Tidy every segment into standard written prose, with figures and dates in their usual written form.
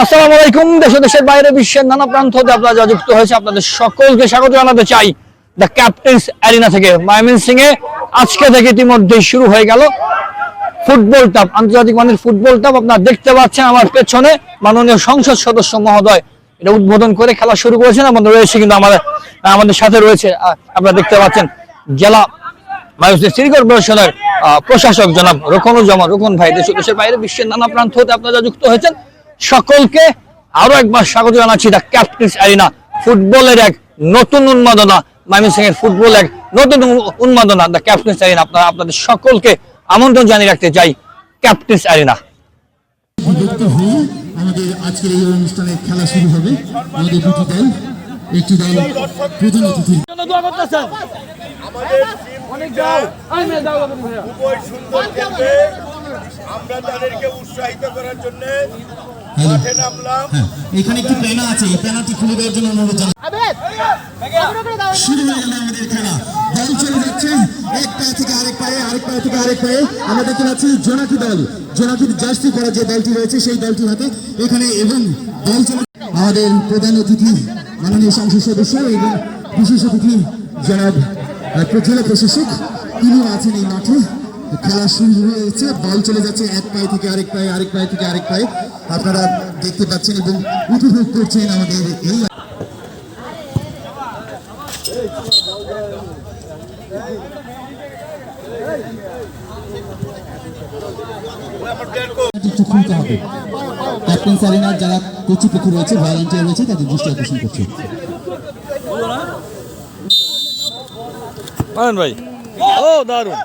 আসসালামু আলাইকুম। দেশ দেশের বাইরে বিশ্বের নানা প্রান্ত হতে আপনারা যা যুক্ত হয়েছে আপনাদের সকলকে স্বাগত জানাতে চাই দ্য ক্যাপ্টেন্স অ্যারিনা থেকে। ময়মনসিংহে আজকে থেকে ইতিমধ্যেই শুরু হয়ে গেল ফুটবল কাপ, আন্তর্জাতিক মানের ফুটবল কাপ। আপনারা দেখতে পাচ্ছেন আমার পেছনে মাননীয় সংসদ সদস্য মহোদয় এটা উদ্বোধন করে খেলা শুরু করেছেন। আমাদের রয়েছে কিন্তু আমাদের সাথে রয়েছে আপনারা দেখতে পাচ্ছেন জেলা সিটি কর্পোরেশনের প্রশাসক জনাব রোকন ভাই। দেশের বাইরে বিশ্বের নানা প্রান্ত হতে আপনারা যুক্ত হয়েছেন সকলকে আরো একবার স্বাগত জানাচ্ছি দ্য ক্যাপ্টেন্স অ্যারিনা। ফুটবলের এক নতুন উন্মাদনা, ময়মনসিংহের ফুটবল এক নতুন উন্মাদনা দ্য ক্যাপ্টেন্স অ্যারিনা। আপনারা আপনাদের সকলকে আমন্ত্রণ জানিয়ে রাখতে চাই ক্যাপ্টেন্স অ্যারিনা। আমাদের আজকের এই অনুষ্ঠানে খেলা শুরু হবে। আমাদের দুটি দল, একটি দল প্রধান অতিথি আমরা তাদেরকে উৎসাহিত করার জন্য এখানে একটি পেনা আছে, এই পেনাটি খুলে দেওয়ার জন্য অনুরোধ জানাই। শুরু হয়ে গেল আমাদের খেলা, দল চলে যাচ্ছে এক পায়ে থেকে আরেক পায়ে, আরেক পায়ে থেকে আরেক পায়ে। আমরা দেখতে পাচ্ছি জোনাকি দল, জোনাকির জার্সি করা যে দলটি রয়েছে সেই দলটির হাতে এখানে, এবং দল চলে আমাদের প্রধান অতিথি মাননীয় সংসদ সদস্য এবং বিশেষ অতিথি জনাব জেলা প্রশাসক, তিনিও আছেন এই মাঠে। খেলা শুরু হয়েছে, বল চলে যাচ্ছে এক পায়ে থেকে আরেক পায়ে, আরেক পায়ে থেকে আরেক পায়ে। আপনারা দেখতে পাচ্ছেন এবং উপভোগ করছেন আমাদের এই খুলতে হবে। ক্যাপ্টেন্স অ্যারিনার যারা কর্তৃপক্ষ রয়েছে, ভলান্টিয়ার রয়েছে, তাদের দৃষ্টি আকর্ষণ করছে। ভাই ও দারুণ,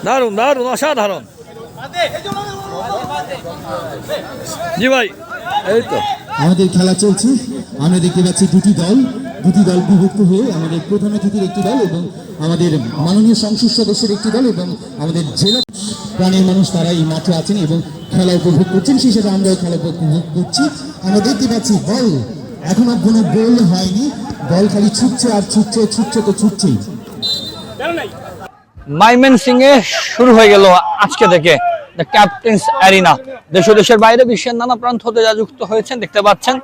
দারুণ দারুণ, অসাধারণ। জি ভাই, এই তো আমাদের খেলা চলছে। আমরা দেখতে পাচ্ছি দুটি দল বিভক্ত হয়ে, আমাদের প্রধান অতিথির একটি দল এবং আমাদের মাননীয় সংসদ সদস্যের একটি দল এবং আমাদের জেলা প্রাণীর মানুষ, তারা এই মাঠে আছেন এবং খেলা উপভোগ করছেন। সেই সাথে আমরাও খেলা উপভোগ করছি। আমরা দেখতে পাচ্ছি বল এখনো কোনো গোল হয়নি, বল খালি ছুটছে আর ছুটছে, ছুটছে তো ছুটছেই। ময়মনসিংহে শুরু হয়ে গেল আজকে থেকে দ্য ক্যাপ্টেন্স অ্যারিনা। দেশের বাইরে বিশ্বের নানা প্রান্ত হতে যা যুক্ত হয়েছেন দেখতে পাচ্ছেন।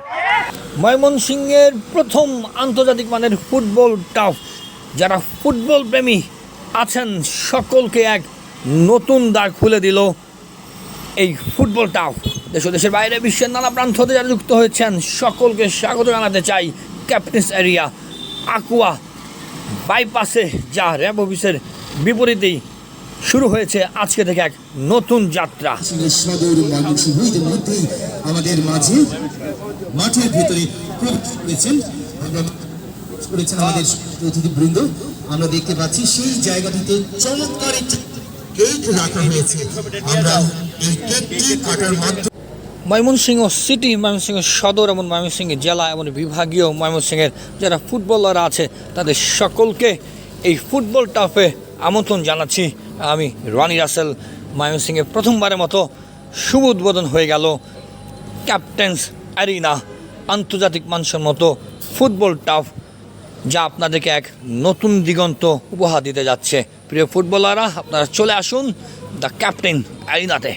ময়মনসিংহের প্রথম আন্তর্জাতিক মানের ফুটবল টাফ। যারা ফুটবল প্রেমী আছেন সকলকে এক নতুন দ্বার খুলে দিল এই ফুটবল টাফ। দেশের বাইরে বিশ্বের নানা প্রান্ত হতে যারা যুক্ত হয়েছেন সকলকে স্বাগত জানাতে চাই ক্যাপ্টেন্স এরিয়া। আকুয়া বাইপাসে যা র্যাব অফিসের বিপরীতেই শুরু হয়েছে আজকে থেকে এক নতুন যাত্রা। আমাদের মাঝে মাঠের ভেতরে আমাদের অতিথিবৃন্দ, আমরা দেখতে পাচ্ছি সেই জায়গাটিতে চমৎকার কেক রাখা হয়েছে। আমরা এই কেকটি কাটার মাধ্যমে ময়মনসিংহ সিটি, ময়মনসিংহ সদর এবং ময়মনসিংহ জেলা এবং বিভাগীয় ময়মনসিংহের যারা ফুটবলাররা আছে তাদের সকলকে এই ফুটবল টাফে আমন্ত্রণ জানাচ্ছি। আমি রনি রাসেল। ময়মনসিংহে প্রথমবারের মতো শুভ উদ্বোধন হয়ে গেল ক্যাপ্টেন্স অ্যারিনা, আন্তর্জাতিক মানসম্মত ফুটবল টাফ, যা আপনাদেরকে এক নতুন দিগন্ত উপহার দিতে যাচ্ছে। প্রিয় ফুটবলাররা, আপনারা চলে আসুন দ্য ক্যাপ্টেন অ্যারিনাতে।